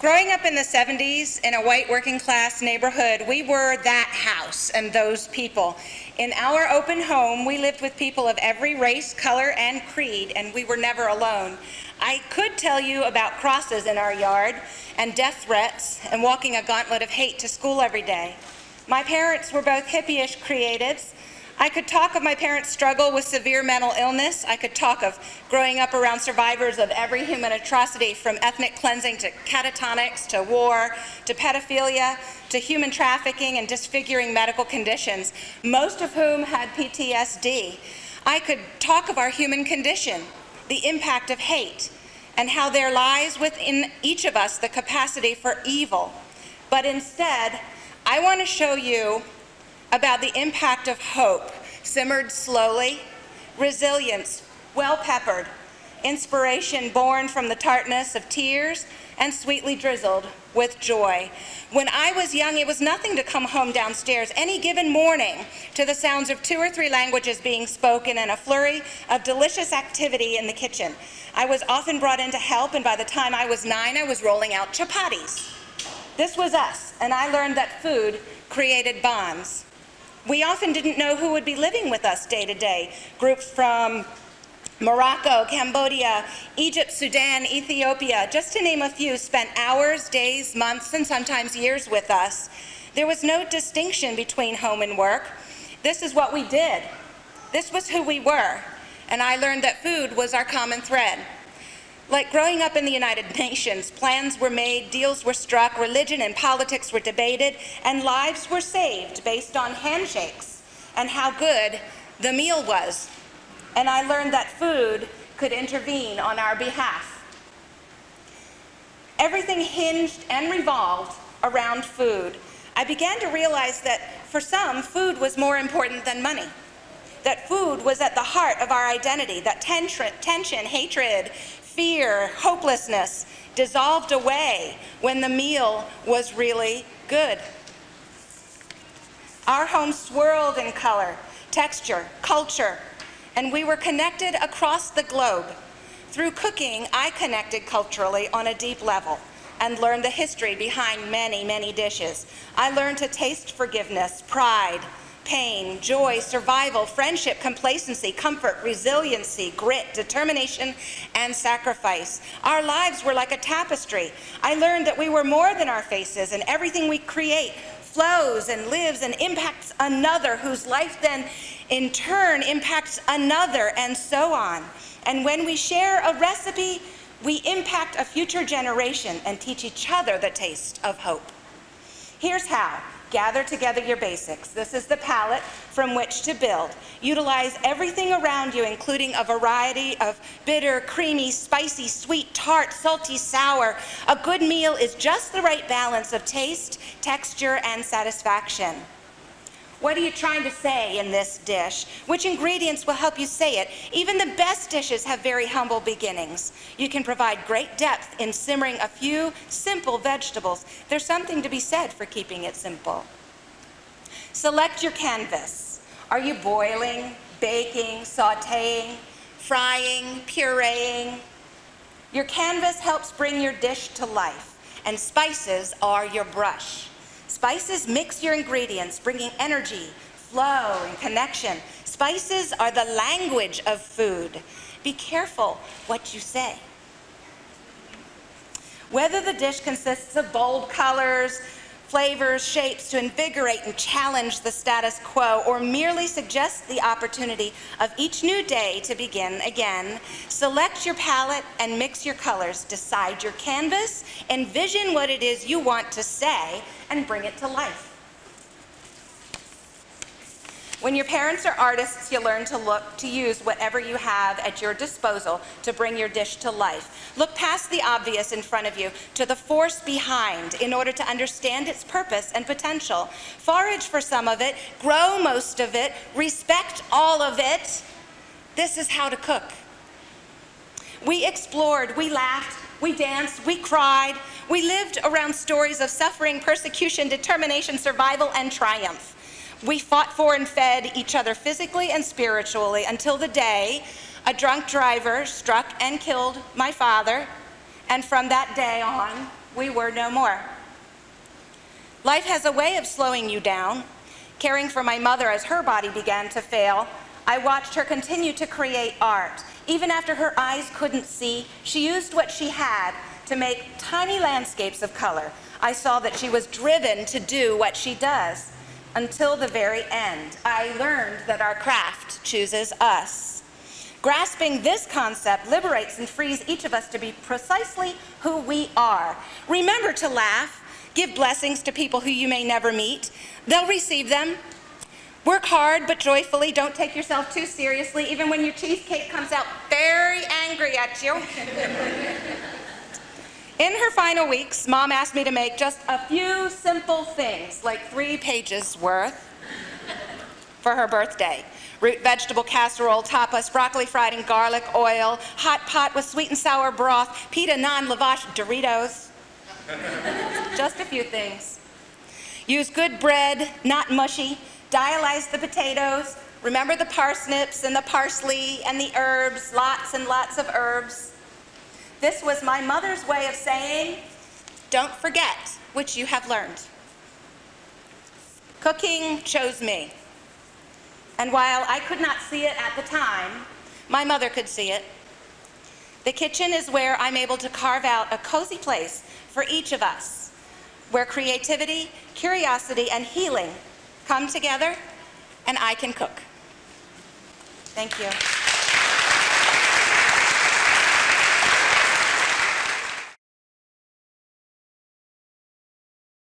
Growing up in the 70s in a white working class neighborhood, we were that house and those people. In our open home, we lived with people of every race, color, and creed, and we were never alone. I could tell you about crosses in our yard and death threats and walking a gauntlet of hate to school every day. My parents were both hippie-ish creatives. I could talk of my parents' struggle with severe mental illness. I could talk of growing up around survivors of every human atrocity, from ethnic cleansing to catatonics to war to pedophilia to human trafficking and disfiguring medical conditions, most of whom had PTSD. I could talk of our human condition, the impact of hate, and how there lies within each of us the capacity for evil. But instead, I want to show you about the impact of hope, simmered slowly, resilience, well-peppered, inspiration born from the tartness of tears, and sweetly drizzled with joy. When I was young, it was nothing to come home downstairs any given morning to the sounds of 2 or 3 languages being spoken and a flurry of delicious activity in the kitchen. I was often brought in to help, and by the time I was 9, I was rolling out chapatis. This was us, and I learned that food created bonds. We often didn't know who would be living with us day to day. Groups from Morocco, Cambodia, Egypt, Sudan, Ethiopia, just to name a few, spent hours, days, months, and sometimes years with us. There was no distinction between home and work. This is what we did. This was who we were. And I learned that food was our common thread. Like growing up in the United Nations, plans were made, deals were struck, religion and politics were debated, and lives were saved based on handshakes and how good the meal was. And I learned that food could intervene on our behalf. Everything hinged and revolved around food. I began to realize that for some, food was more important than money. That food was at the heart of our identity, that tension, hatred, fear, hopelessness dissolved away when the meal was really good. Our home swirled in color, texture, culture, and we were connected across the globe. Through cooking, I connected culturally on a deep level and learned the history behind many, many dishes. I learned to taste forgiveness, pride, pain, joy, survival, friendship, complacency, comfort, resiliency, grit, determination, and sacrifice. Our lives were like a tapestry. I learned that we were more than our faces, and everything we create flows and lives and impacts another, whose life then in turn impacts another, and so on. And when we share a recipe, we impact a future generation and teach each other the taste of hope. Here's how. Gather together your basics. This is the palette from which to build. Utilize everything around you, including a variety of bitter, creamy, spicy, sweet, tart, salty, sour. A good meal is just the right balance of taste, texture, and satisfaction. What are you trying to say in this dish? Which ingredients will help you say it? Even the best dishes have very humble beginnings. You can provide great depth in simmering a few simple vegetables. There's something to be said for keeping it simple. Select your canvas. Are you boiling, baking, sautéing, frying, pureeing? Your canvas helps bring your dish to life, and spices are your brush. Spices mix your ingredients, bringing energy, flow, and connection. Spices are the language of food. Be careful what you say. Whether the dish consists of bold colors, flavors, shapes to invigorate and challenge the status quo, or merely suggest the opportunity of each new day to begin again, select your palette and mix your colors. Decide your canvas, envision what it is you want to say, and bring it to life. When your parents are artists, you learn to use whatever you have at your disposal to bring your dish to life. Look past the obvious in front of you to the force behind in order to understand its purpose and potential. Forage for some of it, grow most of it, respect all of it. This is how to cook. We explored, we laughed, we danced, we cried. We lived around stories of suffering, persecution, determination, survival, and triumph. We fought for and fed each other physically and spiritually until the day a drunk driver struck and killed my father, And from that day on, we were no more. Life has a way of slowing you down. Caring for my mother as her body began to fail, I watched her continue to create art. Even after her eyes couldn't see, she used what she had to make tiny landscapes of color. I saw that she was driven to do what she does until the very end. I learned that our craft chooses us. Grasping this concept liberates and frees each of us to be precisely who we are. Remember to laugh. Give blessings to people who you may never meet. They'll receive them. Work hard, but joyfully. Don't take yourself too seriously, even when your cheesecake comes out very angry at you. In her final weeks, Mom asked me to make just a few simple things, like 3 pages worth, for her birthday. Root vegetable casserole, tapas, broccoli fried in garlic oil, hot pot with sweet and sour broth, pita non-lavash Doritos. Just a few things. Use good bread, not mushy. Dialyze the potatoes. Remember the parsnips and the parsley and the herbs, lots and lots of herbs. This was my mother's way of saying, don't forget which you have learned. Cooking chose me. And while I could not see it at the time, my mother could see it. The kitchen is where I'm able to carve out a cozy place for each of us, where creativity, curiosity, and healing come together, and I can cook. Thank you.